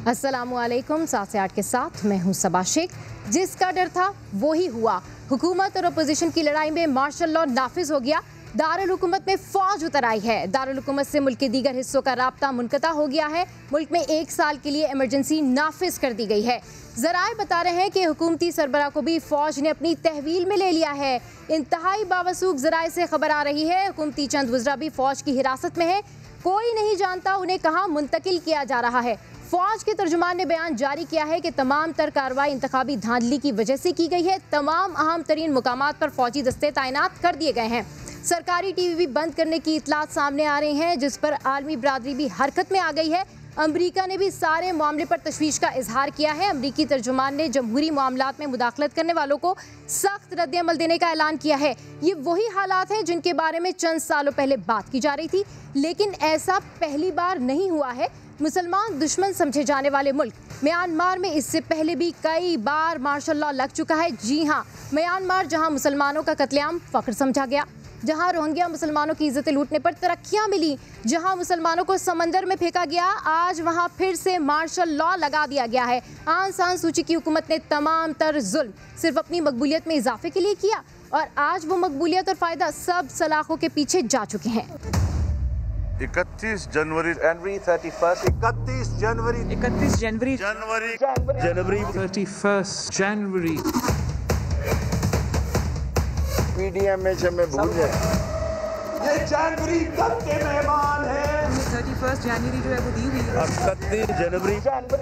अस्सलामुअलैकुम। 7 से 8 के साथ मैं हूं सबा शेख। जिसका डर था वो ही हुआ। हुकूमत और अपोजिशन की लड़ाई में मार्शल लॉ नाफिज हो गया। दारुल हुकूमत में फौज उतर आई है। दारुल हुकूमत से मुल्क के दीगर हिस्सों का राब्ता मुनक़ता हो गया है। मुल्क में 1 साल के लिए इमरजेंसी नाफिज कर दी गई है। ज़राए बता रहे हैं कि हुकूमती सरबराह को भी फौज ने अपनी तहवील में ले लिया है। इंतहाई बावसूख ज़राए से खबर आ रही है हुकूमती चंद वज़रा भी फौज की हिरासत में है। कोई नहीं जानता उन्हें कहाँ मुंतकिल किया जा रहा है। फौज के तर्जुमान ने बयान जारी किया है कि तमाम तर कार्रवाई इंतखाबी धांधली की वजह से की गई है। तमाम अहम तरीन मुकामात पर फौजी दस्ते तैनात कर दिए गए हैं। सरकारी टीवी भी बंद करने की इतलात सामने आ रही हैं, जिस पर आलमी बरादरी भी हरकत में आ गई है। अमरीका ने भी सारे मामले पर तशवीश का इजहार किया है। अमरीकी तर्जुमान ने जमहूरी मामलात में मुदाखलत करने वालों को सख्त रद्द-ए-अमल देने का ऐलान किया है। ये वही हालात हैं जिनके बारे में चंद सालों पहले बात की जा रही थी, लेकिन ऐसा पहली बार नहीं हुआ है। मुसलमान दुश्मन समझे जाने वाले मुल्क म्यांमार में इससे पहले भी कई बार मार्शल लॉ लग चुका है। जी हाँ, म्यांमार जहां मुसलमानों का कत्लेआम फख्र समझा गया, जहां रोहिंग्या मुसलमानों की इज्जतें लूटने पर तरक्कियां मिली, जहां मुसलमानों को समंदर में फेंका गया, आज वहां फिर से मार्शल लॉ लगा दिया गया है। आंग सान सूची की हुकूमत ने तमाम तर जुल्म सिर्फ अपनी मकबूलियत में इजाफे के लिए किया और आज वो मकबूलियत और फायदा सब सलाखों के पीछे जा चुके हैं। 31 जनवरी 31 जनवरी पीडीएम में से मैं भूल जाए। ये जनवरी तक के मेहमान हैं। 31 जनवरी जो है वो दी हुई है।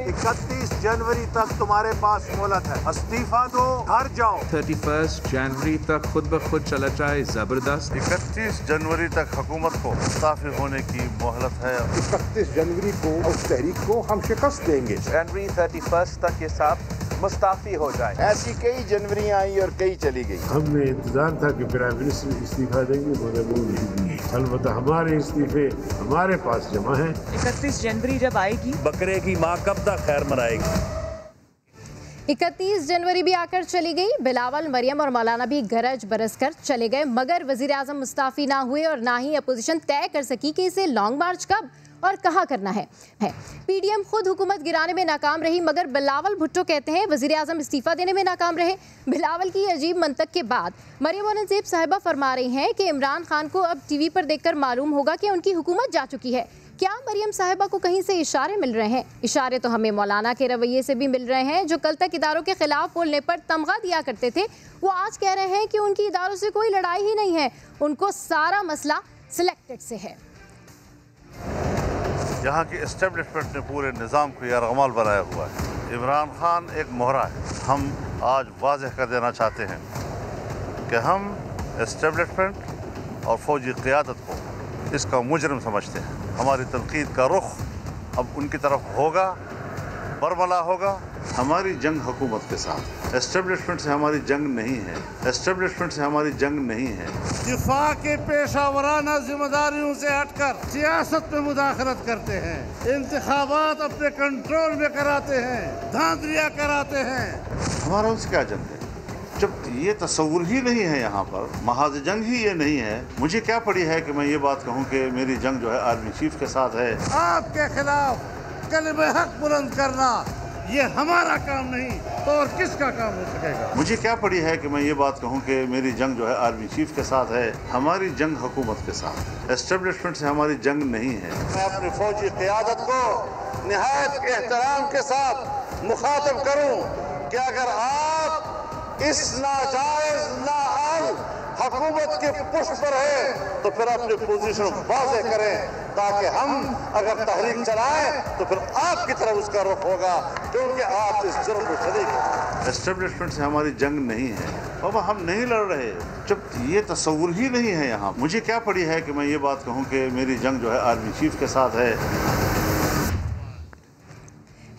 31 जनवरी तक तुम्हारे पास मोहलत है। इस्तीफा दो, घर जाओ। 31 जनवरी तक खुद ब खुद चला जाए जबरदस्त। 31 जनवरी तक हुकूमत को मुस्ताफी होने की मोहलत है। 31 जनवरी को उस तहरीक को हम शिकस्त देंगे। जनवरी 31 तक ये सब मुस्ताफी हो जाए। ऐसी कई जनवरी आई और कई चली गई। हमने इंतजार था कि प्राइम मिनिस्टर इस्तीफा देंगे, मगर वो नहीं दिए। अलबत्ता हमारे इस्तीफे हमारे पास जमा हैं। 31 जनवरी जब आएगी, बकरे की माँ कब तक खैर मनाएगी। 31 जनवरी भी आकर चली गई। बिलावल, मरियम और मौलाना भी गरज बरस कर चले गए, मगर वजीर आजम मुस्ताफी ना हुए और ना ही अपोजिशन तय कर सकी कि इसे लॉन्ग मार्च कब और कहाँ करना है। पीडीएम खुद हुकूमत गिराने में नाकाम रही, मगर बिलावल भुट्टो कहते हैं वजीर आजम इस्तीफा देने में नाकाम रहे। बिलावल की अजीब मंतक के बाद मरियम औरंगजेब साहिबा फरमा रही हैं कि इमरान खान को अब टीवी पर देखकर मालूम होगा कि उनकी हुकूमत जा चुकी है। क्या मरियम साहिबा को कहीं से इशारे मिल रहे हैं? इशारे तो हमें मौलाना के रवैये से भी मिल रहे हैं, जो कल तक इदारों के खिलाफ बोलने पर तमगा दिया करते थे। वो आज कह रहे हैं कि उनकी इदारों से कोई लड़ाई ही नहीं है, उनको सारा मसला सिलेक्टेड से है। यहाँ की एस्टेब्लिशमेंट ने पूरे निज़ाम को यरगमाल बनाया हुआ है। इमरान खान एक मोहरा है। हम आज वाज़ेह कर देना चाहते हैं कि हम एस्टेब्लिशमेंट और फौजी क़ियादत को इसका मुजरिम समझते हैं। हमारी तनकीद का रुख अब उनकी तरफ होगा, बरमला होगा। हमारी जंग हुकूमत के साथ, एस्टेब्लिशमेंट से हमारी जंग नहीं है। एस्टेब्लिशमेंट से हमारी जंग नहीं है। दिफा के पेशावराना जिम्मेदारियों से हटकर सियासत में मुदाखलत करते हैं, इंतखाबात अपने कंट्रोल में कराते हैं, धांधलियाँ कराते हैं। हमारा उनसे क्या जंग है जब ये तस्वुर ही नहीं है। यहाँ पर महाज जंग ही ये नहीं है। मुझे क्या पड़ी है कि मैं ये बात कहूँ कि मेरी जंग जो है आर्मी चीफ के साथ है। आपके खिलाफ कलमे हक बुलंद करना ये हमारा काम नहीं तो और किसका काम हो सकेगा। मुझे क्या पड़ी है कि मैं ये बात कहूँ कि मेरी जंग जो है आर्मी चीफ के साथ है। हमारी जंग हुकूमत के साथ, एस्टेब्लिशमेंट से हमारी जंग नहीं है। मैं अपनी फौजी क़ियादत को निहायत एहतराम के साथ मुखातब करूँ कि अगर आप इस नाजायज नाअहल हुकूमत के पुष्प पर है तो फिर अपनी पोजीशन वाज़ेह करें, ताकि हम अगर तहरीक चलाएं तो फिर आपकी तरफ उसका रुख होगा, क्योंकि आप इस जुर्म में शरीक हैं। एस्टेब्लिशमेंट से हमारी जंग नहीं है और हम नहीं लड़ रहे जब ये तस्वुर ही नहीं है। यहाँ मुझे क्या पड़ी है कि मैं ये बात कहूँ कि मेरी जंग जो है आर्मी चीफ के साथ है।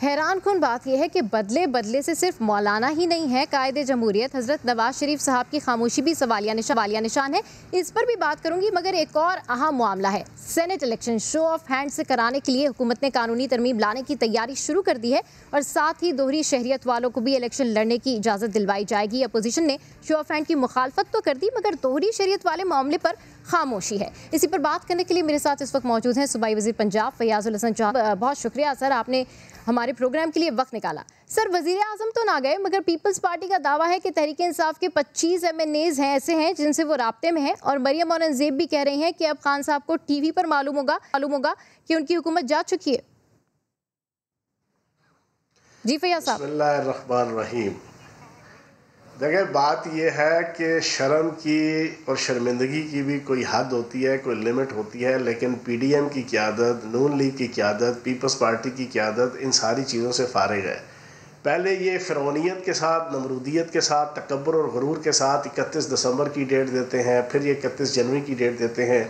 हैरान कुन बात यह है कि बदले बदले से सिर्फ मौलाना ही नहीं है, कायदे जमहूरियत हज़रत नवाज शरीफ साहब की खामोशी भी सवालिया निशान है। इस पर भी बात करूंगी, मगर एक और अहम मामला है। Senate election show off hand से कराने के लिए हुकूमत ने कानूनी तरमीम लाने की तैयारी शुरू कर दी है और साथ ही दोहरी शहरियत वालों को भी इलेक्शन लड़ने की इजाज़त दिलवाई जाएगी। अपोजिशन ने शो ऑफ हैंड की मुखालफत तो कर दी, मगर दोहरी शहरियत वाले मामले पर खामोशी है। इसी पर बात करने के लिए मेरे साथ इस वक्त मौजूद हैं सूबाई वज़ीर पंजाब फयाज़ुल हसन चौहान। बहुत शुक्रिया सर, आपने हमारे प्रोग्राम के लिए वक्त निकाला। सर, वजीर आजम तो ना गए, मगर पीपल्स पार्टी का दावा है कि तहरीक इंसाफ के 25 MNAs हैं, ऐसे हैं जिनसे वो राब्ते में हैं, और मरियम औरंगजेब भी कह रही हैं कि अब खान साहब को टीवी पर मालूम होगा कि उनकी हुकूमत जा चुकी है। जी फैयाज साहब। बिस्मिल्लाहिर्रहमानिर्रहीम। देखिए, बात यह है कि शर्म की और शर्मिंदगी की भी कोई हद होती है, कोई लिमिट होती है, लेकिन PDM की क़यादत, नून लीग की क़यादत, पीपल्स पार्टी की क़यादत इन सारी चीज़ों से फारिग है। पहले ये फ़िरौनियत के साथ, नमरूदियत के साथ, तकब्बुर और गुरूर के साथ 31 दिसंबर की डेट देते हैं, फिर ये 31 जनवरी की डेट देते हैं।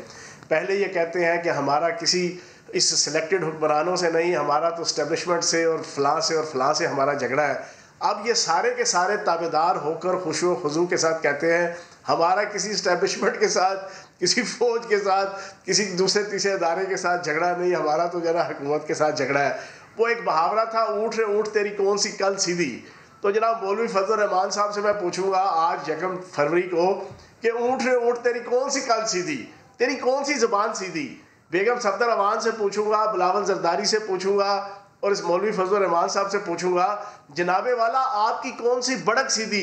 पहले ये कहते हैं कि हमारा किसी इस सिलेक्टेड हुक्मरानों से नहीं, हमारा तो इस्टेब्लिशमेंट से और फ़लाँ से हमारा झगड़ा है। अब ये सारे के सारे ताबेदार होकर खुशो खुजू के साथ कहते हैं हमारा किसी इस्टेब्लिशमेंट के साथ, किसी फ़ौज के साथ, किसी दूसरे तीसरे इदारे के साथ झगड़ा नहीं, हमारा तो जरा हुकूमत के साथ झगड़ा है। वो एक मुहावरा था, ऊँट रे ऊँट तेरी कौन सी कल सीधी। तो जनाब मौलवी फजल रहमान साहब से मैं पूछूंगा आज 1 फरवरी को कि ऊँट रे ऊँट तेरी कौन सी कल सीधी, तेरी कौन सी ज़ुबान सीधी। बेगम सफदर अवान से पूछूंगा, बिलावल जरदारी से पूछूंगा और इस मौलवी फजल रहमान साहब से पूछूंगा, जनाबे वाला आपकी कौन सी बड़क सीधी,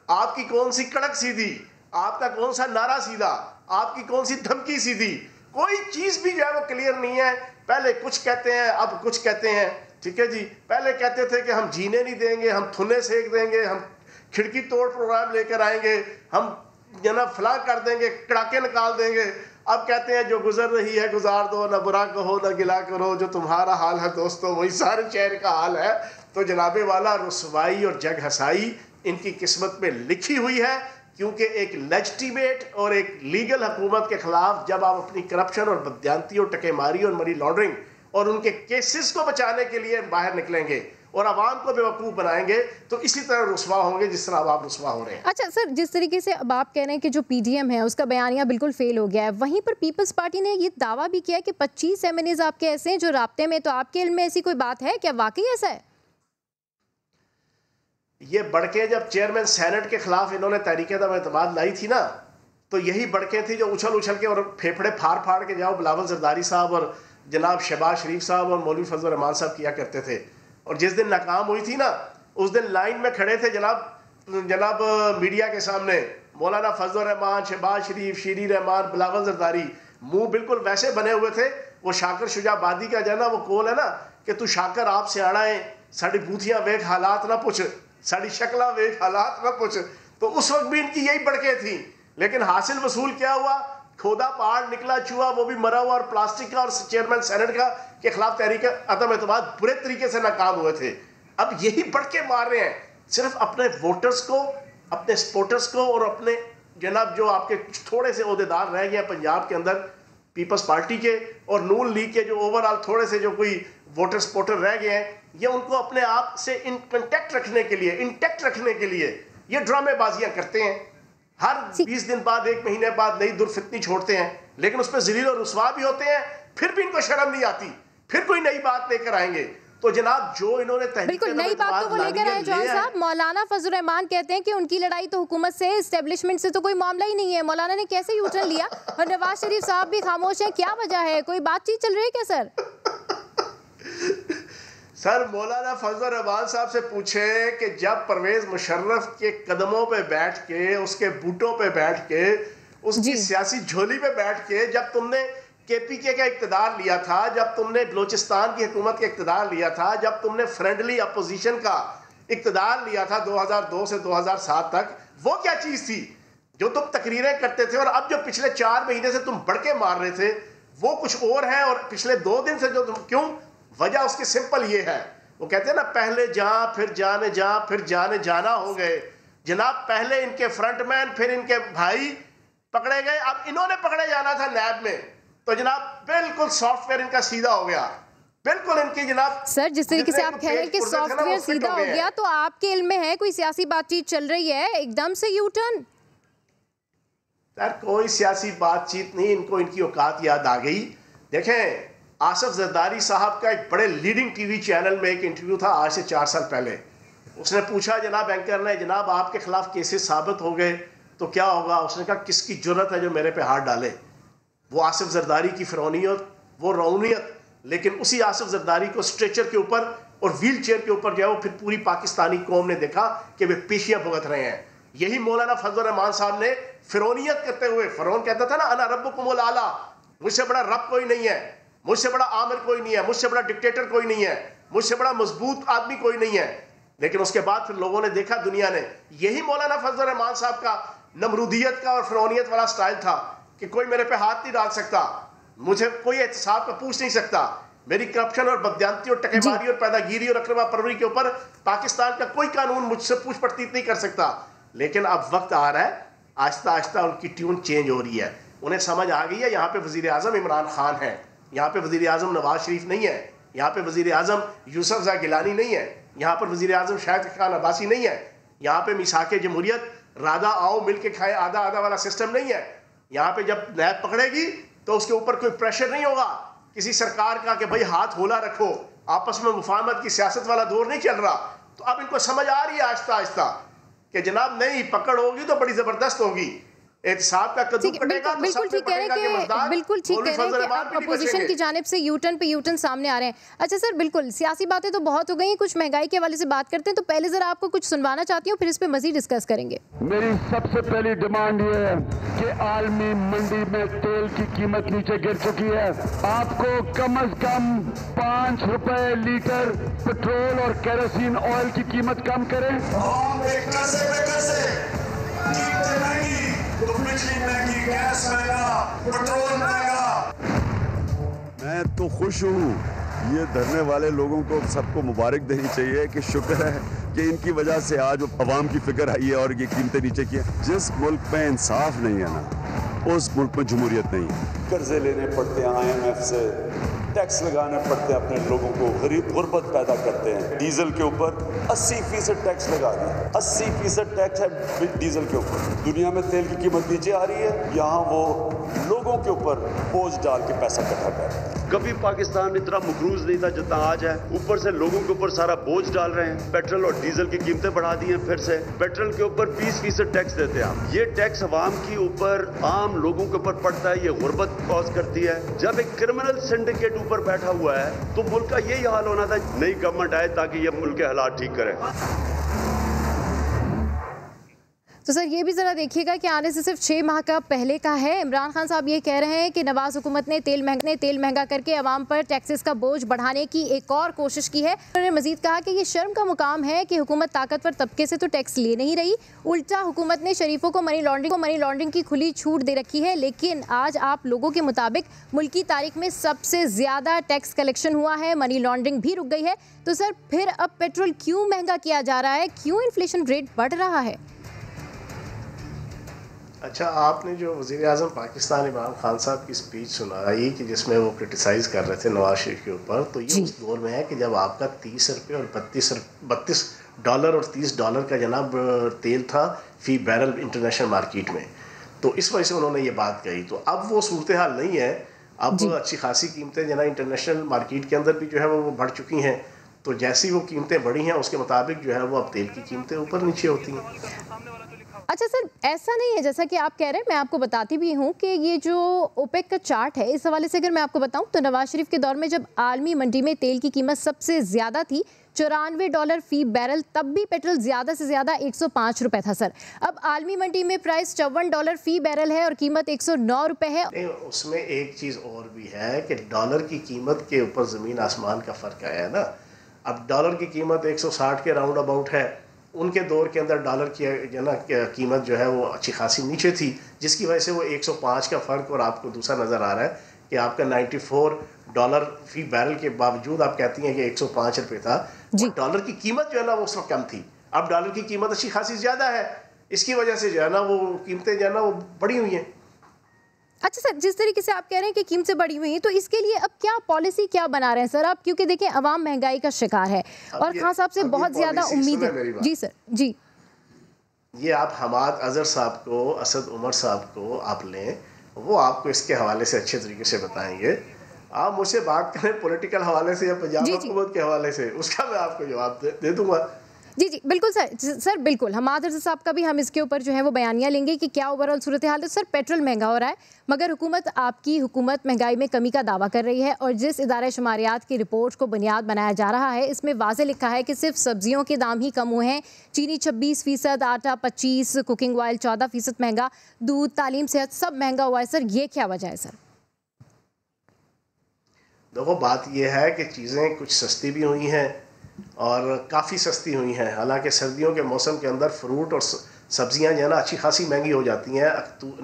आपकी कौन सी कड़क सीधी, आपका कौन सा नारा सीधा, आपकी कौन सी धमकी सीधी। कोई चीज़ भी जो है वो क्लियर नहीं है। पहले कुछ कहते हैं, अब कुछ कहते हैं। ठीक है जी, पहले कहते थे कि हम जीने नहीं देंगे, हम थुने सेक देंगे, हम खिड़की तोड़ प्रोग्राम लेकर आएंगे, हम जना फलां कर देंगे, कड़ाके निकाल देंगे। अब कहते हैं जो गुजर रही है गुजार दो, ना बुरा कहो ना गिला करो, जो तुम्हारा हाल है दोस्तों वही सारे शहर का हाल है। तो जनाबे वाला रुसवाई और जग हसाई इनकी किस्मत में लिखी हुई है, क्योंकि एक लेजिटिमेट और एक लीगल हुकूमत के खिलाफ जब आप अपनी करप्शन और बदयांती और टकेमारी और मनी लॉन्ड्रिंग और उनके केसेस को बचाने के लिए बाहर निकलेंगे और आवाम को बेवकूफ़ बनाएंगे, तो इसी तरह रुसवा होंगे जिस तरह अब आप रुसवा हो रहे हैं। अच्छा सर, जिस तरीके से अब आप कह रहे हैं कि जो PDM है उसका बयानिया बिल्कुल फेल हो गया है, वहीं पर पीपल्स पार्टी ने ये दावा भी किया कि 25 MNAs आपके ऐसे हैं जो राब्ते में, तो आपके इल्म में ऐसी कोई बात है क्या, वाकई ऐसा है? ये बड़के जब चेयरमैन सेनेट के खिलाफ इन्होंने तहरीक-ए-एतमाद लाई थी ना, तो यही बड़के थी जो उछल उछल के और फेफड़े फाड़ फाड़ के जाओ बिलावल जरदारी साहब और जनाब शहबाज शरीफ साहब और मौलवी फजल रहमान साहब किया करते थे। और जिस दिन नाकाम हुई थी ना, उस दिन लाइन में खड़े थे जनाब मीडिया के सामने मौलाना फजल रहमान, शहबाज शरीफ, शीरी रहमान, बिलावल जरदारी, मुंह बिल्कुल वैसे बने हुए थे। वो शाकर शुजाबादी का जो है ना वो कौल है ना कि तू शाकर आप सियाणा है, साड़ी बूथियां वेख हालात ना पूछ, साड़ी शक्ला वेख हालात ना पूछ। तो उस वक्त भी इनकी यही बड़के थी, लेकिन हासिल वसूल क्या हुआ, खोदा पहाड़ निकला चूहा, वो भी मरा हुआ और प्लास्टिक का, और चेयरमैन सेनेट का के खिलाफ तहरीक-ए-एतमाद बुरे तरीके से नाकाम हुए थे। अब यही बड़के मार रहे हैं सिर्फ अपने वोटर्स को, अपने सपोर्टर्स को, और अपने जनाब जो आपके थोड़े से ओहदेदार रह गए पंजाब के अंदर पीपल्स पार्टी के और नून लीग के, जो ओवरऑल थोड़े से जो कोई वोटर सपोर्टर रह गए हैं, ये उनको अपने आप से इंटैक्ट रखने के लिए ये ड्रामेबाजियां करते हैं। हर 20 दिन बाद, 1 महीने बाद नई दुर्फितनी छोड़ते हैं, लेकिन उस पर ज़लील और रुसवा भी होते हैं, फिर भी इनको शर्म नहीं आती, फिर कोई नई बात लेकर आएंगे। तो जनाब जो इन्होंने बिल्कुल नई बात तो वो लेकर आए जॉन साहब। मौलाना फजल रहमान कहते हैं कि उनकी लड़ाई तो हुकूमत से, एस्टेब्लिशमेंट से तो कोई मामला ही नहीं है। मौलाना ने कैसे यूटर्न लिया, और नवाज शरीफ साहब भी खामोश हैं, क्या वजह है, कोई बातचीत चल रही है क्या सर? सर, मौलाना फजल रहमान साहब से पूछे कि जब परवेज मुशर्रफ के कदमों पे बैठ के, उसके बूटों पे बैठ के, उसकी सियासी झोली पे बैठ के, जब तुमने KPK का इक़्तिदार लिया था, जब तुमने बलोचिस्तान की हुकूमत का इक़्तिदार लिया था, जब तुमने फ्रेंडली अपोजिशन का इक़्तिदार लिया था 2002 से 2007 तक, वो क्या चीज़ थी जो तुम तकरीरें करते थे? और अब जो पिछले 4 महीने से तुम बड़के मार रहे थे वो कुछ और है, और पिछले 2 दिन से जो तुम, क्यों? वजह उसकी सिंपल ये है, वो कहते हैं ना पहले जहां फिर जाने जहां फिर जाने जाना हो गए। जनाब पहले इनके फ्रंटमैन, फिर इनके भाई पकड़े गए, अब इन्होंने पकड़े जाना था नैब में, तो जनाब बिल्कुल सॉफ्टवेयर इनका सीधा हो गया, बिल्कुल इनकी जनाब। सर, जिस तरीके से आप कह रहे हैं कि सॉफ्टवेयर सीधा हो गया, तो आपके इल्म में है कोई सियासी बातचीत चल रही है, एकदम से यू टर्न? सर, कोई सियासी बातचीत नहीं, इनको इनकी औकात याद आ गई। देखें, आसिफ जरदारी साहब का एक बड़े लीडिंग TV चैनल में एक इंटरव्यू था आज से 4 साल पहले। उसने पूछा जनाब एंकर ने, जनाब आपके खिलाफ केसेस साबित हो गए तो क्या होगा? उसने कहा किसकी जुर्रत है जो मेरे पे हाथ डाले? वो आसिफ जरदारी की फिरौनियत, वो रौनियत, लेकिन उसी आसिफ जरदारी को स्ट्रेचर के ऊपर और व्हील चेयर के ऊपर जो है वो फिर पूरी पाकिस्तानी कौम ने देखा कि वे पेशियां भुगत रहे हैं। यही मौलाना फजल रहमान साहब ने फिरौनियत करते हुए, फिरौन कहता था ना अना रब्बुकुमुल आला, मुझसे बड़ा रब कोई नहीं है, मुझसे बड़ा आमिर कोई नहीं है, मुझसे बड़ा डिक्टेटर कोई नहीं है, मुझसे बड़ा मजबूत आदमी कोई नहीं है। लेकिन उसके बाद फिर लोगों ने देखा, दुनिया ने, यही मौलाना फजल रहमान साहब का नमरूदियत का और फिरौनियत वाला स्टाइल था कि कोई मेरे पे हाथ नहीं डाल सकता, मुझे कोई एहतसाब का पूछ नहीं सकता, मेरी करप्शन और बदयांती और टकेबारी और पैदागिरी और अकरबा परवरी के ऊपर पाकिस्तान का कोई कानून मुझसे पूछ पड़तीत नहीं कर सकता। लेकिन अब वक्त आ रहा है, आहिस्ता आहिस्ता उनकी ट्यून चेंज हो रही है। उन्हें समझ आ गई है यहाँ पे वजीर आजम इमरान खान है, यहाँ पे वजीर आजम नवाज शरीफ नहीं है, यहाँ पे वजीर आजम यूसुफ ज़ा गिलानी नहीं है, यहाँ पर वजीर आजम शाहिद खान अब्बासी नहीं है, यहाँ पे मिसाके जमहूरियत राधा आओ मिल के खाए आधा आधा वाला सिस्टम नहीं है। यहाँ पे जब नैब पकड़ेगी तो उसके ऊपर कोई प्रेशर नहीं होगा किसी सरकार का कि भाई हाथ होला रखो, आपस में मुफाहमत की सियासत वाला दौर नहीं चल रहा। तो अब इनको समझ आ रही है आहिस्ता आहिस्ता कि जनाब नहीं, पकड़ होगी तो बड़ी जबरदस्त होगी, एहतसाब का कदम कटेगा तो बिल्कुल ठीक कह रहे हैं कि बिल्कुल ठीक कह रहे हैं कि आप अपोजिशन की जानिब से यूटर्न पे यूटर्न सामने आ रहे हैं। अच्छा सर, बिल्कुल सियासी बातें तो बहुत हो गई हैं, कुछ महंगाई के हवाले से बात करते हैं। तो पहले जरा आपको कुछ सुनवाना चाहती हूँ, फिर इस पे मजीद डिस्कस करेंगे। मेरी सबसे पहली डिमांड ये है कि आलमी मंडी में तेल की कीमत नीचे गिर चुकी है। आपको कम से कम 5 रुपए लीटर पेट्रोल और केरोसिन ऑयल की कीमत कम करें। तो बिजली महंगी, गैस महंगा, पेट्रोल महंगा। मैं तो खुश हूँ, ये धरने वाले लोगों को सबको मुबारक देनी चाहिए कि शुक्र है कि इनकी वजह से आज अवाम की फिक्र आई है और ये कीमतें नीचे की है। जिस मुल्क में इंसाफ नहीं है ना, उस मुल्क में जमहूरियत नहीं है। कर्जे लेने पड़ते हैं IMF से, टैक्स लगाने पड़ते हैं अपने लोगों को, गरीब गुर्बत पैदा करते हैं। डीजल के ऊपर 80% टैक्स लगा दिया, 80% टैक्स है डीजल के ऊपर। दुनिया में तेल की कीमत नीचे आ रही है, यहाँ वो लोगों के ऊपर बोझ डाल के पैसा इकट्ठा कर रहे हैं। कभी पाकिस्तान इतना मकरूज नहीं था जितना आज है। ऊपर से लोगों के ऊपर सारा बोझ डाल रहे हैं। पेट्रोल और डीजल की कीमतें बढ़ा दी हैं फिर से। पेट्रोल के ऊपर 20% टैक्स देते हैं आप। ये टैक्स अवाम के ऊपर, आम लोगों के ऊपर पड़ता है, ये गुर्बत कॉज करती है। जब एक क्रिमिनल सिंडिकेट ऊपर बैठा हुआ है तो मुल्क का यही हाल होना था, नई गवर्नमेंट आए ताकि ये मुल्क के हालात ठीक करे। तो सर ये भी ज़रा देखिएगा कि आने से सिर्फ 6 माह का पहले का है। इमरान खान साहब ये कह रहे हैं कि नवाज हुकूमत ने तेल महंगा करके अवाम पर टैक्सेस का बोझ बढ़ाने की एक और कोशिश की है। उन्होंने मजीद कहा कि ये शर्म का मुकाम है कि हुकूमत ताकतवर तबके से तो टैक्स ले नहीं रही, उल्टा हुकूमत ने शरीफों को मनी लॉन्ड्रिंग की खुली छूट दे रखी है। लेकिन आज आप लोगों के मुताबिक मुल्क की तारीख में सबसे ज़्यादा टैक्स कलेक्शन हुआ है, मनी लॉन्ड्रिंग भी रुक गई है। तो सर फिर अब पेट्रोल क्यों महंगा किया जा रहा है, क्यों इन्फ्लेशन रेट बढ़ रहा है? अच्छा, आपने जो वज़ीर आज़म पाकिस्तान इमरान खान साहब की स्पीच सुनाई कि जिसमें वो क्रिटिसाइज़ कर रहे थे नवाज शरीफ के ऊपर, तो ये उस दौर में है कि जब आपका 30 रुपये और 32 डॉलर और 30 डॉलर का जनाब तेल था फी बैरल इंटरनेशनल मार्केट में, तो इस वजह से उन्होंने ये बात कही। तो अब वो सूरत हाल नहीं है, अब अच्छी खासी कीमतें जना इंटरनेशनल मार्केट के अंदर भी जो है वो बढ़ चुकी हैं। तो जैसी वो कीमतें बढ़ी हैं उसके मुताबिक जो है वो अब तेल की कीमतें ऊपर नीचे होती हैं। अच्छा सर, ऐसा नहीं है जैसा कि आप कह रहे हैं, मैं आपको बताती भी हूँ कि ये जो ओपेक का चार्ट है, इस हवाले से अगर मैं आपको बताऊँ तो नवाज शरीफ के दौर में जब आलमी मंडी में तेल की कीमत सबसे ज़्यादा थी $94 फी बैरल, तब भी पेट्रोल ज़्यादा से ज़्यादा 105 रुपये था सर। अब आलमी मंडी में प्राइस $54 फी बैरल है और कीमत 109 रुपये है। उसमें एक चीज़ और भी है कि डॉलर की कीमत के ऊपर ज़मीन आसमान का फ़र्क आया है ना। अब डॉलर की कीमत 160 के राउंड अबाउट है, उनके दौर के अंदर डॉलर की जो ना कीमत जो है वो अच्छी खासी नीचे थी, जिसकी वजह से वो 105 का फ़र्क और आपको दूसरा नज़र आ रहा है कि आपका $94 फी बैरल के बावजूद आप कहती हैं कि 105 रुपये था। डॉलर की कीमत जो है ना वो उस वक्त कम थी, अब डॉलर की कीमत अच्छी खासी ज़्यादा है, इसकी वजह से जो है ना वो कीमतें जो है ना वो बढ़ी हुई हैं। अच्छा सर, जिस तरीके से आप कह रहे हैं कि कीमतें बढ़ी हुई हैं, तो इसके लिए अब क्या पॉलिसी क्या बना रहे हैं सर आप? क्योंकि देखिए अवाम महंगाई का शिकार है और खान साहब से बहुत ज़्यादा उम्मीद है। जी सर, जी। ये आप हमाद अजहर साहब को, असद उमर साहब को आप लें, वो आपको इसके हवाले से अच्छे तरीके से बताएंगे। आप मुझसे बात करें पॉलिटिकल हवाले से या पंजाब हुकूमत के हवाले से, उसका मैं आपको जवाब दे दूंगा। जी जी बिल्कुल सर बिल्कुल हम आदर साहब का भी हम इसके ऊपर जो है वो बयानियाँ लेंगे कि क्या ओवरऑल सूरत हाल है। सर पेट्रोल महंगा हो रहा है मगर आपकी हुकूमत महंगाई में कमी का दावा कर रही है और जिस इदारा शुमारियात की रिपोर्ट को बुनियाद बनाया जा रहा है इसमें वाज़े लिखा है कि सिर्फ सब्जियों के दाम ही कम हुए हैं। चीनी 26%, आटा 25%, कुकिंग ऑयल 14% महंगा, दूध, तालीम, सेहत सब महंगा हुआ है। सर ये क्या वजह है सर? देखो बात यह है कि चीज़ें कुछ सस्ती भी हुई हैं और काफ़ी सस्ती हुई हैं। हालांकि सर्दियों के मौसम के अंदर फ्रूट और सब्जियां जो है ना अच्छी खासी महंगी हो जाती हैं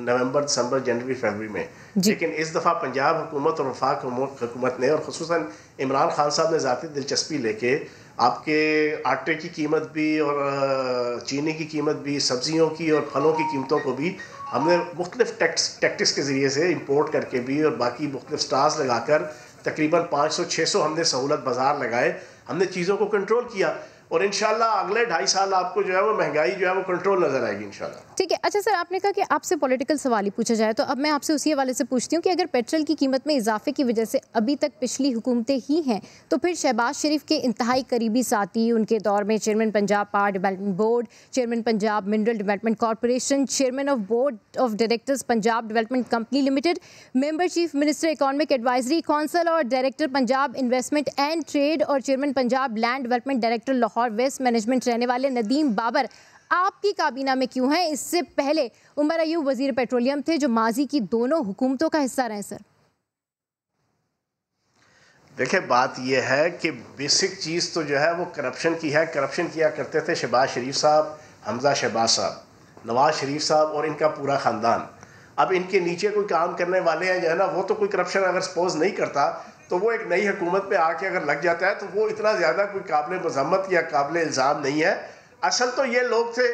नवंबर, दिसंबर, जनवरी, फरवरी में। लेकिन इस दफ़ा पंजाब हुकूमत और वफाक हुकूमत ने और ख़ुसूसन इमरान खान साहब ने ज़ाती दिलचस्पी लेके आपके आटे की कीमत भी और चीनी की कीमत भी, सब्जियों की और फलों की कीमतों को भी हमने मुख्तलिफ टैक्टिक्स के ज़रिए से इंपोर्ट करके भी और बाकी मुख्तलिफ स्टार्स लगाकर तकरीबन 500-600 हमने सहूलत बाज़ार लगाए, हमने चीज़ों को कंट्रोल किया और इंशाल्लाह अगले 2.5 साल आपको जो है वो महंगाई जो है वो कंट्रोल नजर आएगी इंशाल्लाह। ठीक है। अच्छा सर आपने कहा कि आपसे पॉलिटिकल सवाल ही पूछा जाए तो अब मैं आपसे उसी हवाले से पूछती हूँ कि अगर पेट्रोल की कीमत में इजाफे की वजह से अभी तक पिछली हुकूमतें ही हैं तो फिर शहबाज शरीफ के इंतहाई करीबी साथी, उनके दौर में chairman Punjab power development board, chairman Punjab mineral development corporation, chairman of board of directors Punjab development company limited, member chief minister economic advisory council और director Punjab investment and trade और chairman Punjab land development director Lahore waste management रहने वाले नदीम बाबर आपकी काबीना में क्यों हैं? इससे पहले उमर अयूब वजीर पेट्रोलियम थे जो माजी की दोनों हुकूमतों का हिस्सा रहे। सर देखिए बात यह है कि बेसिक चीज़ तो जो है वो करप्शन की है। करप्शन किया करते थे शहबाज शरीफ साहब, हमजा शहबाज साहब, नवाज शरीफ साहब और इनका पूरा ख़ानदान। अब इनके नीचे कोई काम करने वाले हैं जो है ना वो तो कोई करप्शन अगर सपोज नहीं करता तो वो एक नई हुकूमत में आके अगर लग जाता है तो वो इतना ज़्यादा कोई काबिल मज़म्मत या काबिल इल्ज़ाम नहीं है। असल तो ये लोग थे,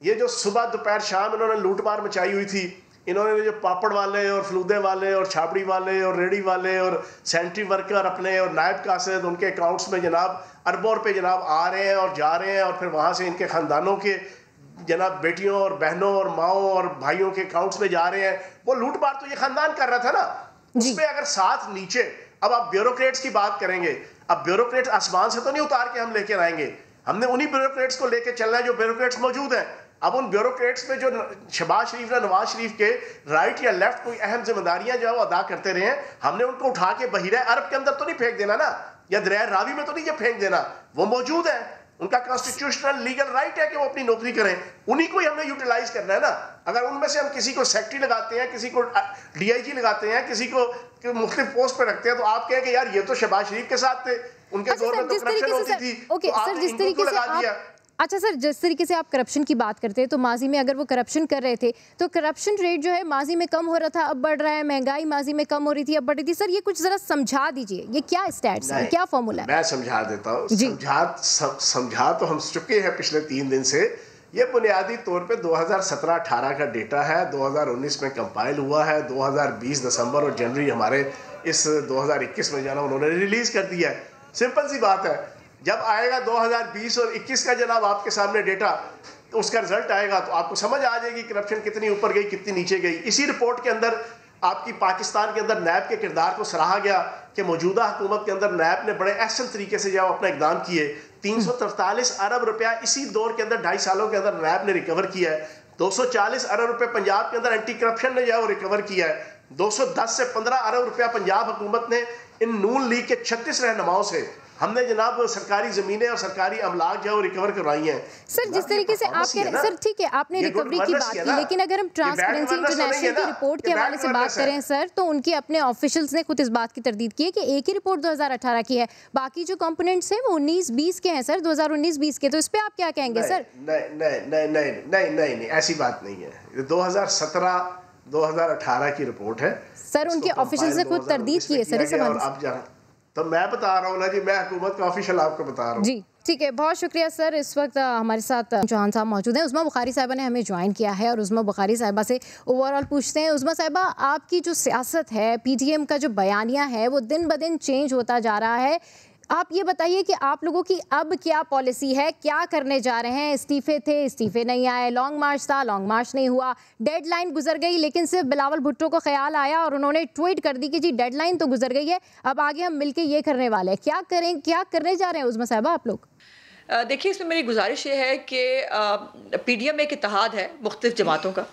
ये जो सुबह दोपहर शाम इन्होंने लूटमार मचाई हुई थी, इन्होंने जो पापड़ वाले और फलूदे वाले और छाबड़ी वाले और रेडी वाले और सैनिटरी वर्कर अपने और नायब कासिद उनके अकाउंट्स में जनाब अरबों रुपये जनाब आ रहे हैं और जा रहे हैं और फिर वहाँ से इनके ख़ानदानों के जनाब बेटियों और बहनों और माओं और भाइयों के अकाउंट्स में जा रहे हैं। वो लूटमार तो ये ख़ानदान कर रहा था ना, उसमें अगर साथ नीचे अब आप ब्यूरोक्रेट्स की बात करेंगे, अब ब्यूरोक्रेट्स आसमान से तो नहीं उतार के हम लेकर आएंगे, हमने उन्हीं ब्यूरोक्रेट्स को लेकर चलना है जो ब्यूरोक्रेट्स मौजूद हैं। अब उन ब्यूरोक्रेट्स में जो शहबाज शरीफ या नवाज शरीफ के राइट या लेफ्ट कोई अहम जिम्मेदारियां जो है वो अदा करते रहे हैं, हमने उनको उठा के बहीरा अरब के अंदर तो नहीं फेंक देना ना, या दरिया रावी में तो नहीं ये फेंक देना, वो मौजूद है, उनका कॉन्स्टिट्यूशनल लीगल राइट है कि वो अपनी नौकरी करें, उन्हीं को ही हमने यूटिलाइज करना है ना। अगर उनमें से हम किसी को सेक्रेटरी लगाते हैं, किसी को DIG लगाते हैं, किसी को मुख्तलिफ पोस्ट पे रखते हैं तो आप कहें कि यार ये तो शहबाज शरीफ के साथ थे, उनके दौर में तो करप्शन होती थी, तो आपने इनको लगा दिया। अच्छा सर जिस तरीके से आप करप्शन की बात करते हैं तो माजी में अगर वो करप्शन कर रहे थे तो करप्शन रेट जो है माजी में कम हो रहा था अब बढ़ रहा है, महंगाई माजी में कम हो रही थी अब बढ़ रही थी। सर ये कुछ जरा समझा दीजिए, ये क्या स्टैट्स है, क्या फॉर्मूला है? मैं समझा देता हूँ। समझा तो हम चुके हैं पिछले 3 दिन से। ये बुनियादी तौर पे 2017-18 का डेटा है, 2019 में कंपाइल हुआ है, 2020 दिसंबर और जनवरी हमारे इस 2021 में जाना उन्होंने रिलीज कर दिया है। सिंपल सी बात है, जब आएगा 2020 और 21 का जनाब आपके सामने डेटा, तो उसका रिजल्ट आएगा तो आपको समझ आ जाएगी करप्शन कितनी ऊपर गई कितनी नीचे गई। इसी रिपोर्ट के अंदर आपकी पाकिस्तान के अंदर नैब के किरदार को सराहा गया कि मौजूदा हुकूमत के अंदर नैब ने बड़े अहसन तरीके से जब अपना इकदाम किए, 343 अरब रुपया इसी दौर के अंदर 2.5 सालों के अंदर नैब ने रिकवर किया है। 240 अरब रुपये पंजाब के अंदर एंटी करप्शन ने जो रिकवर किया है। 210 से 15 अरब रुपया पंजाब हुकूमत ने इन नून लीग के 36 रहनुमाओं से हमने जनाब सरकारी जमीनें और सरकारी अमलाक जो रिकवर करवाई हैं। सर जिस तरीके से आप कह रहे हैं, सर ठीक है आपने रिकवरी की बात की, लेकिन अगर हम ट्रांसपेरेंसी इंटरनेशनल की रिपोर्ट के हवाले से बात करें सर तो उनके अपने ऑफिशियल्स ने खुद इस बात की तरदीद की है कि एक ही रिपोर्ट 2018 की है, बाकी जो कंपोनेंट्स हैं वो 19-20 के हैं सर, 2019-20 के। तो इस पे आप क्या कहेंगे सर? नहीं ऐसी बात नहीं है। 2017-2018 की रिपोर्ट है सर, उनके ऑफिशियल्स ने खुद तरदीद की है सर इस हवाले से। तो मैं बता रहा हूँ ना जी, मैं हुकूमत का ऑफिशियल आपको बता रहा हूँ जी। ठीक है, बहुत शुक्रिया सर। इस वक्त हमारे साथ चौहान साहब मौजूद हैं, उस्मा बुखारी साहिबा ने हमें ज्वाइन किया है और उस्मा बुखारी साहिबा से ओवरऑल पूछते हैं। उस्मा साहिबा, आपकी जो सियासत है, PTM का जो बयानिया है वो दिन ब दिन चेंज होता जा रहा है, आप ये बताइए कि आप लोगों की अब क्या पॉलिसी है, क्या करने जा रहे हैं? इस्तीफे थे, इस्तीफे नहीं आए, लॉन्ग मार्च था, लॉन्ग मार्च नहीं हुआ, डेडलाइन गुजर गई, लेकिन सिर्फ बिलावल भुट्टो को ख्याल आया और उन्होंने ट्वीट कर दी कि जी डेडलाइन तो गुजर गई है, अब आगे हम मिलके ये करने वाले हैं। क्या करें, क्या करने जा रहे हैं उस्मा साहिबा आप लोग? देखिए, इसमें मेरी गुजारिश ये है कि PDM एक इत्तेहाद है मुख्तलिफ जमातों का,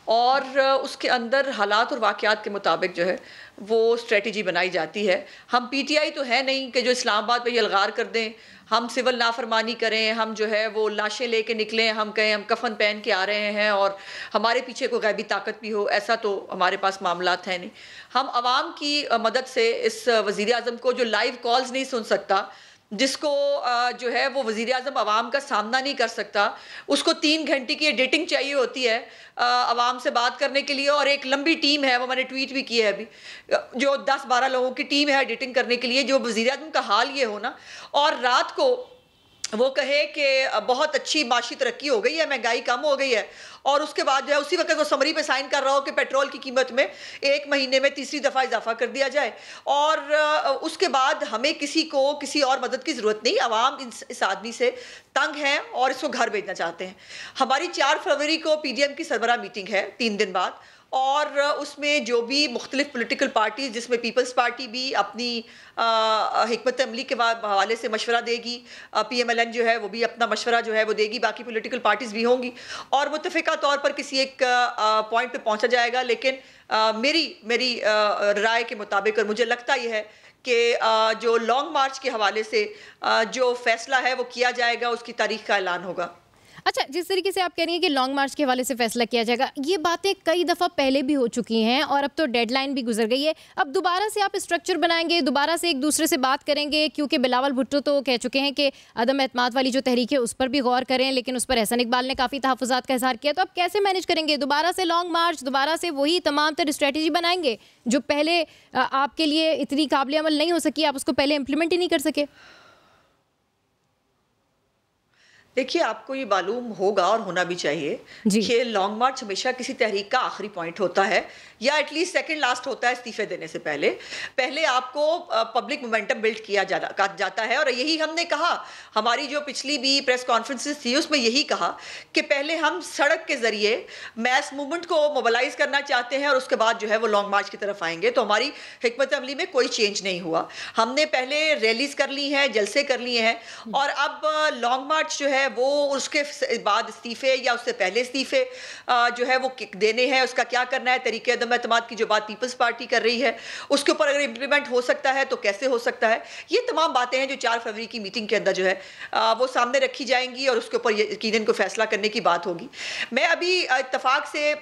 और उसके अंदर हालात और वाक़यात के मुताबिक जो है वो स्ट्रेटजी बनाई जाती है। हम PTI तो है नहीं कि जो इस्लामाबाद पे यलगार कर दें, हम सिविल नाफरमानी करें, हम जो है वो लाशें लेके निकलें, हम कहें हम कफन पहन के आ रहे हैं और हमारे पीछे कोई गैबी ताकत भी हो, ऐसा तो हमारे पास मामलात हैं नहीं। हम आवाम की मदद से इस वज़ीर आज़म को जो लाइव कॉल्स नहीं सुन सकता, जिसको जो है वो वज़ीर आज़म आवाम का सामना नहीं कर सकता, उसको 3 घंटे की एडिटिंग चाहिए होती है आवाम से बात करने के लिए, और एक लंबी टीम है, वो मैंने ट्वीट भी की है अभी, जो 10-12 लोगों की टीम है एडिटिंग करने के लिए। जो वज़ीर आज़म का हाल ये हो ना, और रात को वो कहे कि बहुत अच्छी माशी तरक्की हो गई है, महंगाई कम हो गई है, और उसके बाद जो है उसी वक्त वो समरी पे साइन कर रहा हो कि पेट्रोल की कीमत में 1 महीने में तीसरी दफ़ा इजाफा कर दिया जाए, और उसके बाद हमें किसी को किसी और मदद की ज़रूरत नहीं। आवाम इस आदमी से तंग हैं और इसको घर भेजना चाहते हैं। हमारी 4 फरवरी को PDM की सरबराह मीटिंग है 3 दिन बाद, और उसमें जो भी मुख्तलिफ पॉलिटिकल पार्टीज़, जिसमें पीपल्स पार्टी भी अपनी हिकमत अमली के हवाले से मशवरा देगी, PMLN जो है वो भी अपना मशवरा जो है वो देगी, बाकी पॉलिटिकल पार्टीज़ भी होंगी, और मुत्तफ़िका तौर पर किसी एक पॉइंट पे पहुंचा जाएगा। लेकिन मेरी राय के मुताबिक, और मुझे लगता यह है कि जो लॉन्ग मार्च के हवाले से जो फैसला है वो किया जाएगा, उसकी तारीख का ऐलान होगा। अच्छा, जिस तरीके से आप कह रही हैं कि लॉन्ग मार्च के हवाले से फैसला किया जाएगा, ये बातें कई दफ़ा पहले भी हो चुकी हैं और अब तो डेडलाइन भी गुजर गई है। अब दोबारा से आप स्ट्रक्चर बनाएंगे, दोबारा से एक दूसरे से बात करेंगे, क्योंकि बिलावल भुट्टो तो कह चुके हैं कि अदम एतमाद वाली जो तहरीक है उस पर भी गौर करें, लेकिन उस पर एहसन इकबाल ने काफ़ी तहफ़्फ़ुज़ात का इज़हार किया। तो आप कैसे मैनेज करेंगे? दोबारा से लॉन्ग मार्च, दोबारा से वही तमाम तरह स्ट्रेटजी बनाएंगे जो पहले आपके लिए इतनी काबिल अमल नहीं हो सकी, आप उसको पहले इम्प्लीमेंट ही नहीं कर सके? देखिए, आपको ये मालूम होगा और होना भी चाहिए कि लॉन्ग मार्च हमेशा किसी तहरीक का आखिरी पॉइंट होता है, या एटलीस्ट सेकंड लास्ट होता है इस्तीफे देने से पहले आपको पब्लिक मोमेंटम बिल्ड किया जाता है। और यही हमने कहा, हमारी जो पिछली भी प्रेस कॉन्फ्रेंसेस थी उसमें यही कहा कि पहले हम सड़क के ज़रिए मैस मूवमेंट को मोबलाइज करना चाहते हैं, और उसके बाद जो है वो लॉन्ग मार्च की तरफ आएंगे। तो हमारी हिकमत अमली में कोई चेंज नहीं हुआ। हमने पहले रैलीज कर ली हैं, जलसे कर लिए हैं, और अब लॉन्ग मार्च जो है वो उसके बाद इस्तीफे या उससे पहले इस्तीफे जो है वो देने हैं, उसका क्या करना है, तरीके अदम एतमाद की जो बात पीपल्स पार्टी कर रही है उसके ऊपर अगर इम्प्लीमेंट हो सकता है तो कैसे हो सकता है, ये तमाम बातें हैं जो 4 फरवरी की मीटिंग के अंदर जो है वो सामने रखी जाएंगी, और उसके ऊपर यकीनन को फैसला करने की बात होगी। मैं अभी इत्तफाक से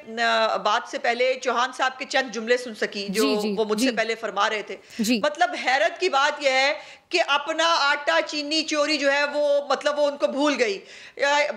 बात से पहले चौहान साहब के चंद जुमले सुन सकी जो वो मुझसे पहले फरमा रहे थे। मतलब हैरत की बात यह है कि अपना आटा चीनी चोरी जो है वो मतलब वो उनको भूल गई।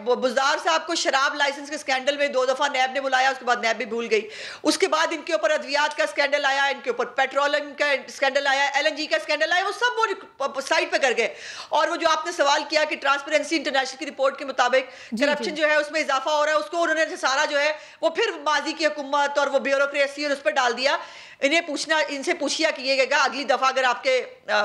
बुज़दार साहब को शराब लाइसेंस के स्कैंडल में 2 दफ़ा नैब ने बुलाया, उसके बाद नैब भी भूल गई। उसके बाद इनके ऊपर अद्वियात का स्कैंडल आया, इनके ऊपर पेट्रोलियम का स्कैंडल आया, LNG का स्कैंडल आया, वो सब वो साइड पे कर गए। और वो जो आपने सवाल किया कि ट्रांसपेरेंसी इंटरनेशनल की रिपोर्ट के मुताबिक करप्शन जो है उसमें इजाफा हो रहा है, उसको उन्होंने सारा जो है वो फिर माजी की हुकूमत और वो ब्यूरोक्रेसी और उस पर डाल दिया। इनसे पूछिए कि ये अगली दफ़ा अगर आपके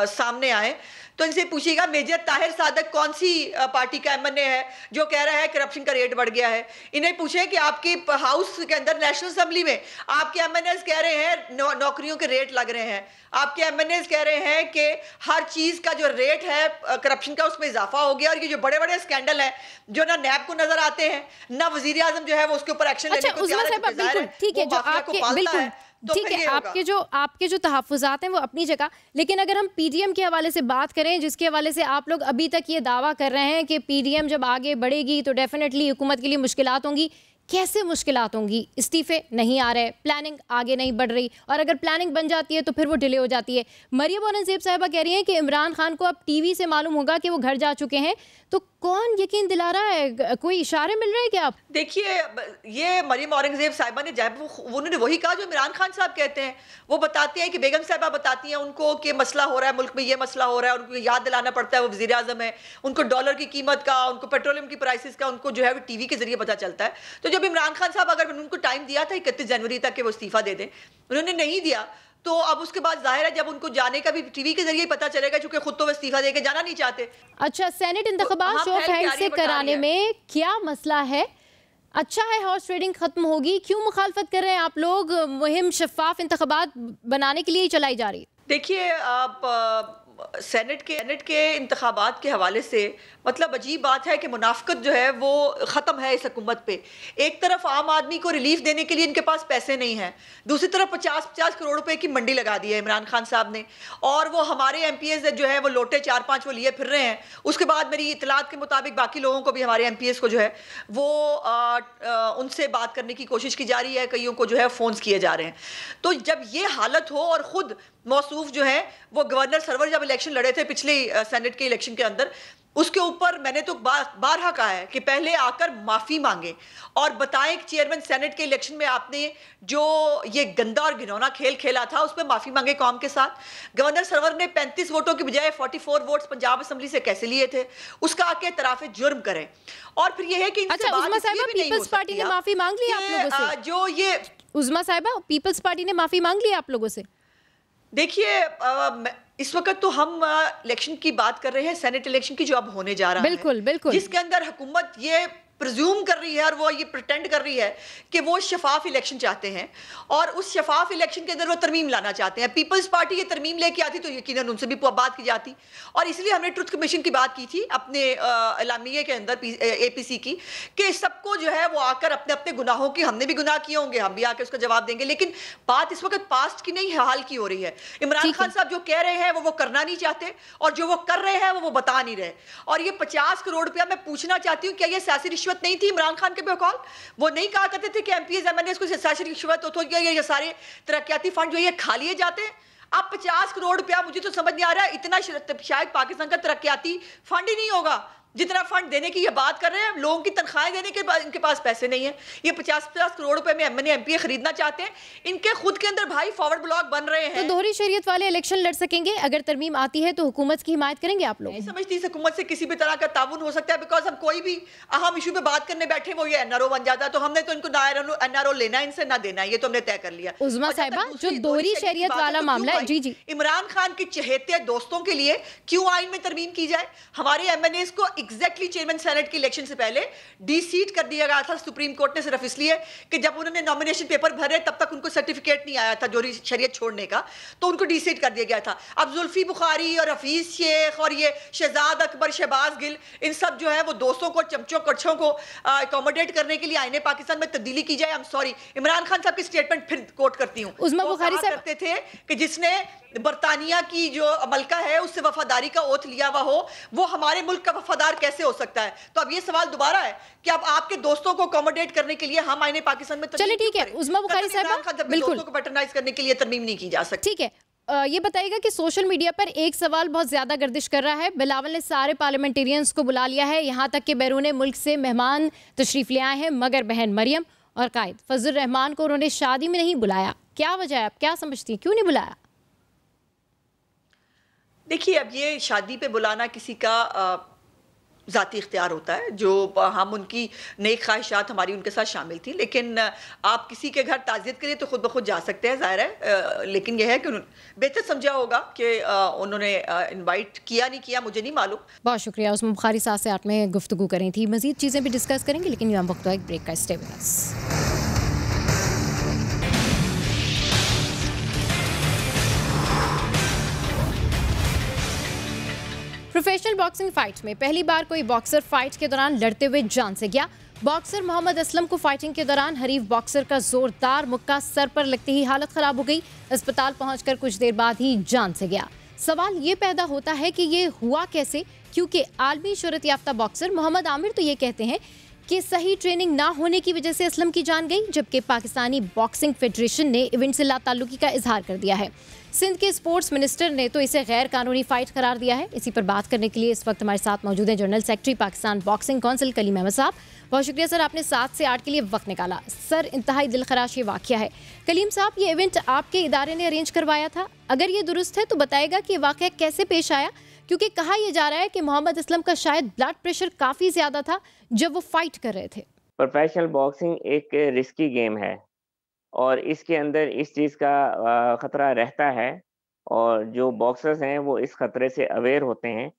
सामने आए तो इनसे पूछिएगा मेजर ताहिर सादक कौन सी पार्टी का MNA है जो कह रहा है करप्शन का रेट बढ़ गया है। इन्हें पूछे कि आपके हाउस के अंदर नेशनल असेंबली में आपके MNAs कह रहे हैं नौकरियों के रेट लग रहे हैं, आपके MNAs कह रहे हैं कि हर चीज़ का जो रेट है करप्शन का उसमें इजाफा हो गया। और ये जो बड़े बड़े स्कैंडल हैं जो ना नैब को नजर आते हैं ना वज़ीर आज़म जो है वो उसके ऊपर एक्शन लेने को तैयार है, ठीक है, जो आपके बिल्कुल ठीक है, आपके जो तहफ़्फ़ुज़ात हैं वो अपनी जगह, लेकिन अगर हम PDM के हवाले से बात करें, जिसके हवाले से आप लोग अभी तक ये दावा कर रहे हैं कि PDM जब आगे बढ़ेगी तो डेफिनेटली हुकूमत के लिए मुश्किलात होंगी, कैसे मुश्किलात होंगी? इस्तीफे नहीं आ रहे, प्लानिंग आगे नहीं बढ़ रही, और अगर प्लानिंग बन जाती है तो फिर वो डिले हो जाती है। मरियम औरंगज़ेब साहिबा कह रही हैं कि इमरान खान को अब TV से मालूम होगा कि वो घर जा चुके हैं, तो कौन यकीन दिला रहा है? कोई इशारे मिल रहे हैं क्या आप? देखिए, ये मरियम औरंगज़ेब साहिबा ने उन्होंने वही कहा जो इमरान खान साहब कहते हैं। वो बताते हैं कि बेगम साहिबा बताती हैं उनको कि मसला हो रहा है, मुल्क में ये मसला हो रहा है, उनको याद दिलाना पड़ता है, वो वज़ीर आज़म है, उनको डॉलर की कीमत का, उनको पेट्रोलियम की प्राइसेस का उनको जो है वो TV के जरिए पता चलता है। तो जब इमरान खान साहब अगर उनको टाइम दिया था 31 जनवरी तक कि वो इस्तीफा दे दें, उन्होंने नहीं दिया, तो अब उसके बाद जाहिर है जब उनको जाने का भी TV के जरिए पता चलेगा, क्योंकि खुद तो वो इस्तीफा देके जाना नहीं चाहते। अच्छा, सेनेट इंतखाबात शो ऑफ हैंड्स से कराने में क्या मसला है? अच्छा है हॉर्स ट्रेडिंग खत्म होगी, क्यों मुखालफत कर रहे हैं आप लोग? मुहिम शफाफ इंतखाबात बनाने के लिए ही चलाई जा रही है। देखिए, आप सेनेट के इंतखाबात के हवाले से मतलब अजीब बात है कि मुनाफिकत जो है वो ख़त्म है इस हुकूमत पे। एक तरफ आम आदमी को रिलीफ देने के लिए इनके पास पैसे नहीं हैं, दूसरी तरफ 50-50 करोड़ रुपए की मंडी लगा दी है इमरान खान साहब ने, और वो हमारे MPs जो है वो लोटे 4-5 वो लिए फिर रहे हैं। उसके बाद मेरी इतलात के मुताबिक बाकी लोगों को भी, हमारे MPs को जो है वो उनसे बात करने की कोशिश की जा रही है, कईयों को जो है फ़ोन्स किए जा रहे हैं। तो जब ये हालत हो और ख़ुद मौसूफ जो है वो गवर्नर सरवर जब इलेक्शन लड़े थे पिछले सेनेट के इलेक्शन के अंदर, उसके ऊपर मैंने तो बारहा कहा है कि पहले आकर माफ़ी मांगे और बताएं कि चेयरमैन सेनेट के इलेक्शन में आपने जो ये गंदा और घिनौना खेल खेला था उस पर माफ़ी मांगे कौम के साथ। गवर्नर सरवर ने 35 वोटों की बजाय 44 वोट्स पंजाब असेंबली से कैसे लिए थे, उसका आके इतराफ़ जुर्म करें। और फिर ये है कि अच्छा, उज़्मा साहिबा पीपल्स पार्टी ने माफ़ी मांग ली आप लोगों से? जो ये उज़्मा साहिबा पीपल्स पार्टी ने माफ़ी मांग ली आप लोगों से? देखिए इस वक्त तो हम इलेक्शन की बात कर रहे हैं, सेनेट इलेक्शन की जो अब होने जा रहा है, बिल्कुल जिसके अंदर हुकूमत ये प्रिज्यूम कर रही है और वो ये प्रिटेंड कर रही है कि वो शफाफ इलेक्शन चाहते हैं और उस शफाफ इलेक्शन के अंदर वो तरमीम लाना चाहते हैं। पीपल्स पार्टी ये तरमीम लेके आती तो यकीनन उनसे भी बात की जाती, और इसलिए हमने ट्रुथ कमीशन की बात की थी अपने एलामिये के अंदर APC की, कि सबको जो है वो आकर अपने अपने गुनाहों की, हमने भी गुनाह किए होंगे, हम भी आकर उसका जवाब देंगे। लेकिन बात इस वक्त पास्ट की नहीं, हाल की हो रही है। इमरान खान साहब जो कह रहे हैं वो करना नहीं चाहते, और जो वो कर रहे हैं वो बता नहीं रहे। और ये 50 करोड़ रुपया मैं पूछना चाहती हूँ, क्या ये सियासी रिश्वत नहीं थी इमरान खान के बकौल? वो नहीं कहा करते थे कि MPs MNAs को सियासी रिश्वत हो, ये सारे तरक्याती फंड जो ये खा लिए जाते हैं? अब 50 करोड़ रुपया, मुझे तो समझ नहीं आ रहा है, इतना शायद पाकिस्तान का तरक्याती फंड ही नहीं होगा जितना फंड देने की ये बात कर रहे हैं। लोगों की तनख्वाहें देने के बाद इनके पास पैसे नहीं है। ये 50-50 करोड़ रुपए में MNA MPA खरीदना चाहते हैं। इनके खुद के अंदर भाई फॉरवर्ड ब्लॉक बन रहे हैं। तो दोहरी शरीयत वाले इलेक्शन लड़ सकेंगे अगर तरमीम आती है तो हुकूमत की हिमायत करेंगे आप लोग? नहीं समझती हुकूमत से किसी भी तरह का ताउन हो सकता है, बिकॉज हम कोई भी अहम इशू पे बात करने बैठे वो ये NRO बन जाता है, तो हमने तो इनको NRO लेना है, इनसे ना देना है, ये तो हमने तय कर लिया। उज़्मा साहिबा जो दोहरी शरीयत वाला मामला है, जी जी, इमरान खान के चहेते दोस्तों के लिए क्यों आइन में तरमीम की जाए? हमारे MNAs को एग्जैक्टली चेयरमैन सेनेट के इलेक्शन से पहले डी-सीट कर दिया गया था सुप्रीम कोर्ट ने, सिर्फ इसलिए कि जब उन्होंने नॉमिनेशन पेपर भरे तब तक उनको सर्टिफिकेट नहीं आया था जोरी शरीयत छोड़ने का, तो उनको डी-सीट कर दिया गया था। अब जुल्फी बुखारी और हफीज शेख और ये शहजाद अकबर, शहबाज गिल, इन सब जो है वो दोस्तों को, चमचों कच्छों को अकोमोडेट करने के लिए आईने पाकिस्तान में तब्दीली की जाए। I am sorry, Imran Khan साहब की स्टेटमेंट फिर कोट करती हूँ, उज़्मा बुखारी साहब कहते थे कि जिसने बरतानिया की जो मलका है उससे वफादारी का ओथ लिया हुआ हो, वो हमारे मुल्क का वफादार कैसे हो सकता है? तो अब ये सवाल दोबारा है कि अब आपके दोस्तों को अकोमोडेट करने के लिए हम आईने पाकिस्तान में, चलिए ठीक है उज़्मा बुखारी साहब, बिल्कुल दोस्तों को पैटर्नाइज करने के लिए तरमीम नहीं की जा सकती। ठीक है, ये बताइएगा कि सोशल मीडिया पर एक सवाल बहुत ज्यादा गर्दिश कर रहा है। बिलावल ने सारे पार्लियामेंटेरियंस को बुला लिया है, यहाँ तक कि बैरून मुल्क से मेहमान तशरीफ ले आए हैं, मगर बहन मरियम और कायद फजल रहमान को उन्होंने शादी में नहीं बुलाया। क्या वजह है, आप क्या समझती हैं, क्यों नहीं बुलाया? देखिए, अब ये शादी पे बुलाना किसी का ज़ाती इख्तियार होता है, जो हम उनकी नई ख्वाहिशात हमारी उनके साथ शामिल थी, लेकिन आप किसी के घर ताज़ियत के लिए तो खुद ब खुद जा सकते हैं, ज़ाहिर है, लेकिन यह है कि बेहतर समझा होगा कि उन्होंने इनवाइट किया नहीं किया, मुझे नहीं मालूम। बहुत शुक्रिया। उज़्मा बुखारी साथ से 8 में गुफ्तगू करें थी, मज़ीद चीज़ें भी डिस्कस करेंगे, लेकिन यहाँ वक्त एक ब्रेक का। Stay with us. Professional boxing fight में पहली बार कोई बॉक्सर फाइट के दौरान लड़ते हुए जान से गया। बॉक्सर मोहम्मद असलम को फाइटिंग के दौरान हरीफ बॉक्सर का जोरदार मुक्का सर पर लगते ही हालत खराब हो गई। अस्पताल पहुंचकर कुछ देर बाद ही जान से गया। सवाल ये पैदा होता है कि ये हुआ कैसे, क्योंकि आलमी शोहरत याफ्ता बॉक्सर मोहम्मद आमिर तो ये कहते हैं कि सही ट्रेनिंग ना होने की वजह से असलम की जान गई, जबकि पाकिस्तानी बॉक्सिंग फेडरेशन ने इवेंट से लाताल्लुकी का इजहार कर दिया है। सिंध के स्पोर्ट्स मिनिस्टर ने तो इसे गैर कानूनी फाइट करार दिया है। इसी पर बात करने के लिए इस वक्त हमारे साथ मौजूद हैं general secretary Pakistan boxing council Kaleem Ahmed साहब। बहुत शुक्रिया सर, आपने 7 से 8 के लिए वक्त निकाला। सर, इंतहाई दिलखराश ये वाक़या है। कलीम साहब, ये इवेंट आपके इदारे ने अरेंज करवाया था, अगर ये दुरुस्त है तो बताएगा कि वाक़या कैसे पेश आया, क्योंकि कहा यह जा रहा है कि मोहम्मद असलम का शायद ब्लड प्रेशर काफ़ी ज़्यादा था जब वो फाइट कर रहे थे। प्रोफेशनल बॉक्सिंग एक रिस्की गेम है और इसके अंदर इस चीज़ का ख़तरा रहता है, और जो बॉक्सर्स हैं वो इस ख़तरे से अवेयर होते हैं,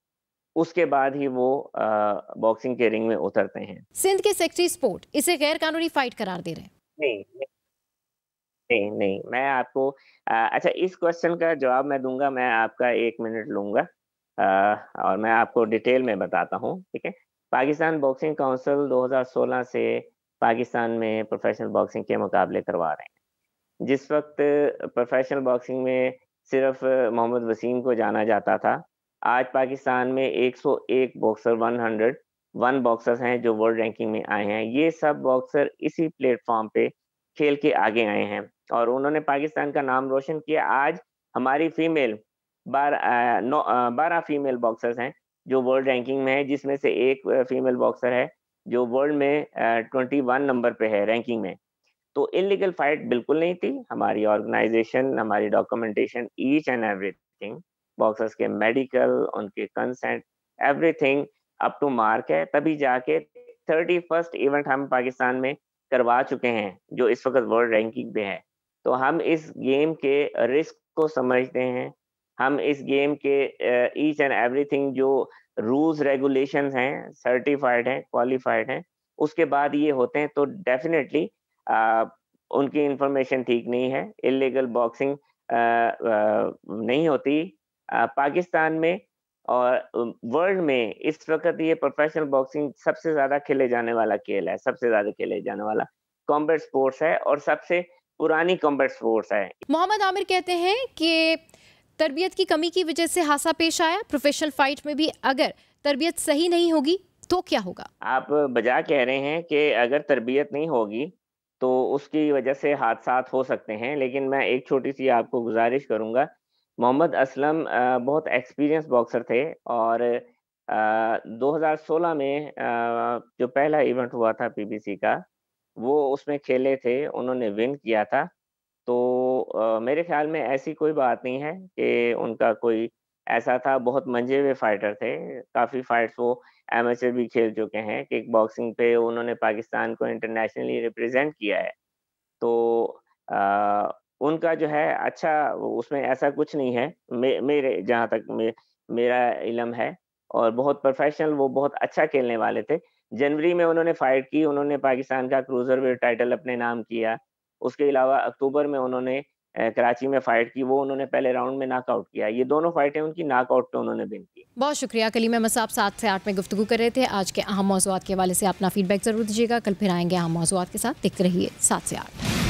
उसके बाद ही वो बॉक्सिंग के रिंग में उतरते हैं। सिंध के सेक्रेटरी स्पोर्ट इसे गैर कानूनी फाइट करार दे रहे हैं। नहीं, नहीं, मैं आपको अच्छा इस क्वेश्चन का जवाब मैं दूँगा, मैं आपका 1 मिनट लूँगा और मैं आपको डिटेल में बताता हूँ, ठीक है? पाकिस्तान बॉक्सिंग काउंसिल 2016 से पाकिस्तान में प्रोफ़ेशनल बॉक्सिंग के मुकाबले करवा रहे हैं। जिस वक़्त प्रोफ़ेशनल बॉक्सिंग में सिर्फ़ मोहम्मद वसीम को जाना जाता था, आज पाकिस्तान में 101 बॉक्सर 101 बॉक्सर्स हैं जो वर्ल्ड रैंकिंग में आए हैं। ये सब बॉक्सर इसी प्लेटफ़ॉर्म पे खेल के आगे आए हैं और उन्होंने पाकिस्तान का नाम रोशन किया। आज हमारी फीमेल 12 फीमेल बॉक्सर्स हैं जो वर्ल्ड रैंकिंग में है, जिसमें से एक फीमेल बॉक्सर है जो वर्ल्ड में 21 नंबर पे है रैंकिंग में। तो इल्लीगल फाइट बिल्कुल नहीं थी। हमारी ऑर्गेनाइजेशन, हमारी documentation, each and everything, boxers के मेडिकल, उनके consent, everything up to mark है। तभी जाके 31st इवेंट हम पाकिस्तान में करवा चुके हैं जो इस वक्त वर्ल्ड रैंकिंग पे है। तो हम इस गेम के रिस्क को समझते हैं। हम इस गेम के ईच एंड एवरीथिंग जो रूल्स रेगुलेशंस हैं, सर्टिफाइड हैं, क्वालिफाइड हैं, उसके बाद ये होते हैं। तो डेफिनेटली उनकी इंफॉर्मेशन ठीक नहीं है। इल्लीगल बॉक्सिंग नहीं होती पाकिस्तान में और वर्ल्ड में। इस वक्त ये प्रोफेशनल बॉक्सिंग सबसे ज़्यादा खेले जाने वाला खेल है, सबसे ज़्यादा खेले जाने वाला कॉम्बैट स्पोर्ट्स है और सबसे पुरानी कॉम्बैट स्पोर्ट्स है। मोहम्मद आमिर कहते हैं कि तरबियत की कमी की वजह से हादसा पेश आया। प्रोफेशनल फाइट में भी अगर तरबियत सही नहीं होगी तो क्या होगा? आप बजा कह रहे हैं कि अगर तरबियत नहीं होगी तो उसकी वजह से हादसात हो सकते हैं, लेकिन मैं एक छोटी सी आपको गुजारिश करूंगा। मोहम्मद असलम बहुत एक्सपीरियंस बॉक्सर थे और 2016 में जो पहला इवेंट हुआ था पीबीसी का, वो उसमें खेले थे, उन्होंने विन किया था। तो मेरे ख्याल में ऐसी कोई बात नहीं है कि उनका कोई ऐसा था। बहुत मंजे हुए फाइटर थे, काफ़ी फाइट्स वो एमेचर भी खेल चुके हैं। किक बॉक्सिंग पे उन्होंने पाकिस्तान को इंटरनेशनली रिप्रेजेंट किया है। तो उनका जो है अच्छा, उसमें ऐसा कुछ नहीं है मेरे जहाँ तक मेरा इल्म है, और बहुत प्रोफेशनल, वो बहुत अच्छा खेलने वाले थे। जनवरी में उन्होंने फाइट की, उन्होंने पाकिस्तान का क्रूजर वेट टाइटल अपने नाम किया। उसके अलावा अक्टूबर में उन्होंने कराची में फाइट की, वो उन्होंने पहले राउंड में नॉकआउट किया। ये दोनों फाइटें उनकी नॉकआउट पे उन्होंने विन की। बहुत शुक्रिया। कलीम अहमद साहब 7 से 8 में गुफ्तगू कर रहे थे। आज के अहम मौज़ूआत के हवाले से अपना फीडबैक जरूर दीजिएगा। कल फिर आएंगे अहम मौज़ूआत के साथ। देखते रहिए 7 से 8।